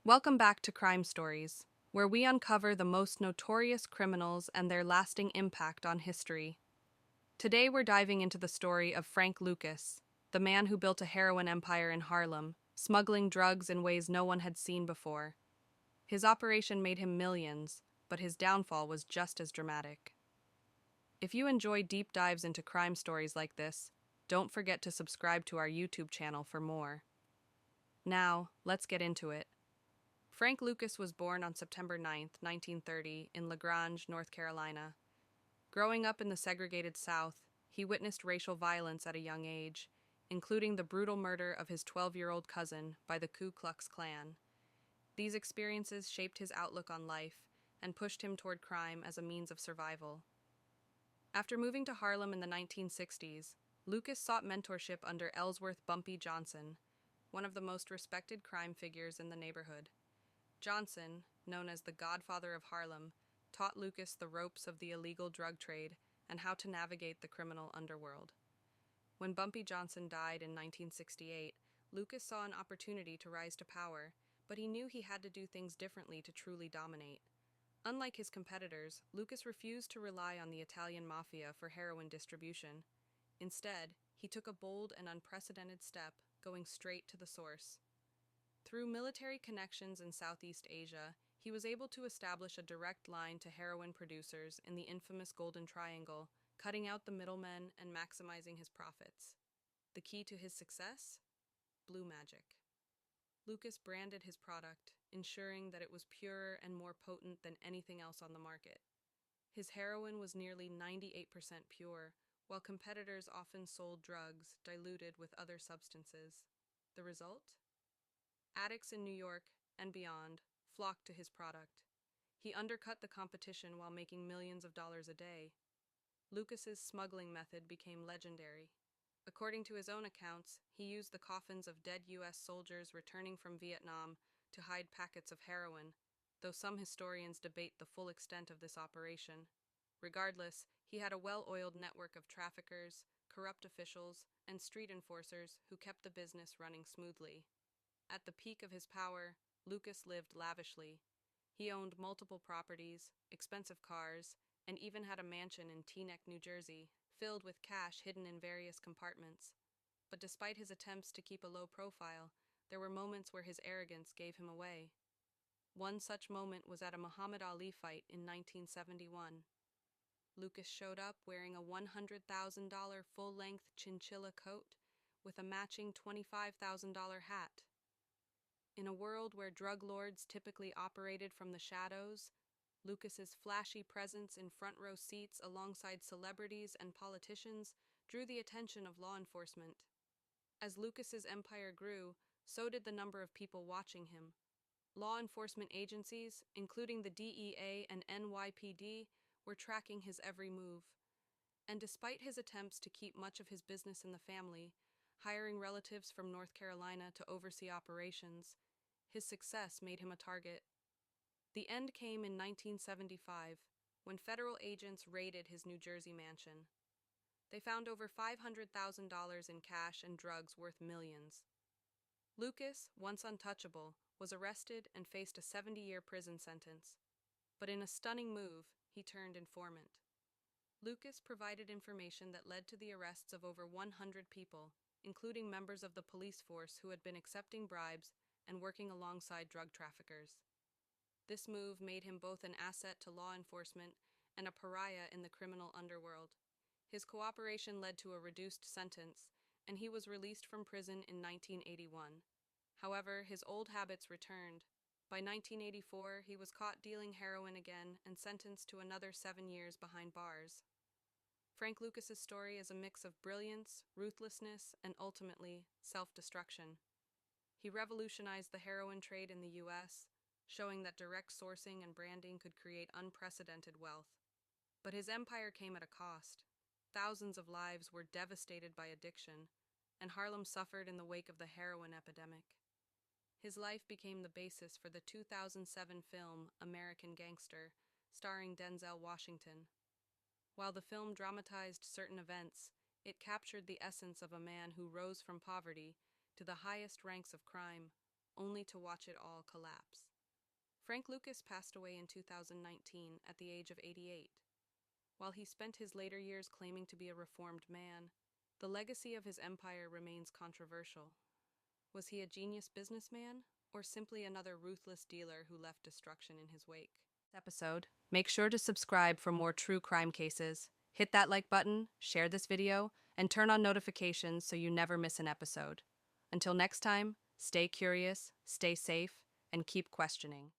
Welcome back to Crime Stories, where we uncover the most notorious criminals and their lasting impact on history. Today we're diving into the story of Frank Lucas, the man who built a heroin empire in Harlem, smuggling drugs in ways no one had seen before. His operation made him millions, but his downfall was just as dramatic. If you enjoy deep dives into crime stories like this, don't forget to subscribe to our YouTube channel for more. Now, let's get into it. Frank Lucas was born on September 9, 1930, in LaGrange, North Carolina. Growing up in the segregated South, he witnessed racial violence at a young age, including the brutal murder of his 12-year-old cousin by the Ku Klux Klan. These experiences shaped his outlook on life and pushed him toward crime as a means of survival. After moving to Harlem in the 1960s, Lucas sought mentorship under Ellsworth "Bumpy" Johnson, one of the most respected crime figures in the neighborhood. Johnson, known as the Godfather of Harlem, taught Lucas the ropes of the illegal drug trade and how to navigate the criminal underworld. When Bumpy Johnson died in 1968, Lucas saw an opportunity to rise to power, but he knew he had to do things differently to truly dominate. Unlike his competitors, Lucas refused to rely on the Italian mafia for heroin distribution. Instead, he took a bold and unprecedented step, going straight to the source. Through military connections in Southeast Asia, he was able to establish a direct line to heroin producers in the infamous Golden Triangle, cutting out the middlemen and maximizing his profits. The key to his success? Blue magic. Lucas branded his product, ensuring that it was purer and more potent than anything else on the market. His heroin was nearly 98% pure, while competitors often sold drugs diluted with other substances. The result? Addicts in New York and beyond flocked to his product. He undercut the competition while making millions of dollars a day. Lucas's smuggling method became legendary. According to his own accounts, he used the coffins of dead U.S. soldiers returning from Vietnam to hide packets of heroin, though some historians debate the full extent of this operation. Regardless, he had a well-oiled network of traffickers, corrupt officials, and street enforcers who kept the business running smoothly. At the peak of his power, Lucas lived lavishly. He owned multiple properties, expensive cars, and even had a mansion in Teaneck, New Jersey, filled with cash hidden in various compartments. But despite his attempts to keep a low profile, there were moments where his arrogance gave him away. One such moment was at a Muhammad Ali fight in 1971. Lucas showed up wearing a $100,000 full-length chinchilla coat with a matching $25,000 hat. In a world where drug lords typically operated from the shadows, Lucas's flashy presence in front-row seats alongside celebrities and politicians drew the attention of law enforcement. As Lucas's empire grew, so did the number of people watching him. Law enforcement agencies, including the DEA and NYPD, were tracking his every move. And despite his attempts to keep much of his business in the family, hiring relatives from North Carolina to oversee operations, his success made him a target. The end came in 1975, when federal agents raided his New Jersey mansion. They found over $500,000 in cash and drugs worth millions. Lucas, once untouchable, was arrested and faced a 70-year prison sentence. But in a stunning move, he turned informant. Lucas provided information that led to the arrests of over 100 people, including members of the police force who had been accepting bribes and working alongside drug traffickers. This move made him both an asset to law enforcement and a pariah in the criminal underworld. His cooperation led to a reduced sentence, and he was released from prison in 1981. However, his old habits returned. By 1984, he was caught dealing heroin again and sentenced to another 7 years behind bars. Frank Lucas's story is a mix of brilliance, ruthlessness, and ultimately, self-destruction. He revolutionized the heroin trade in the U.S., showing that direct sourcing and branding could create unprecedented wealth. But his empire came at a cost. Thousands of lives were devastated by addiction, and Harlem suffered in the wake of the heroin epidemic. His life became the basis for the 2007 film American Gangster, starring Denzel Washington. While the film dramatized certain events, it captured the essence of a man who rose from poverty to the highest ranks of crime, only to watch it all collapse. Frank Lucas passed away in 2019 at the age of 88. While he spent his later years claiming to be a reformed man, the legacy of his empire remains controversial. Was he a genius businessman, or simply another ruthless dealer who left destruction in his wake? Episode. Make sure to subscribe for more true crime cases. Hit that like button, share this video, and turn on notifications so you never miss an episode. Until next time, stay curious, stay safe, and keep questioning.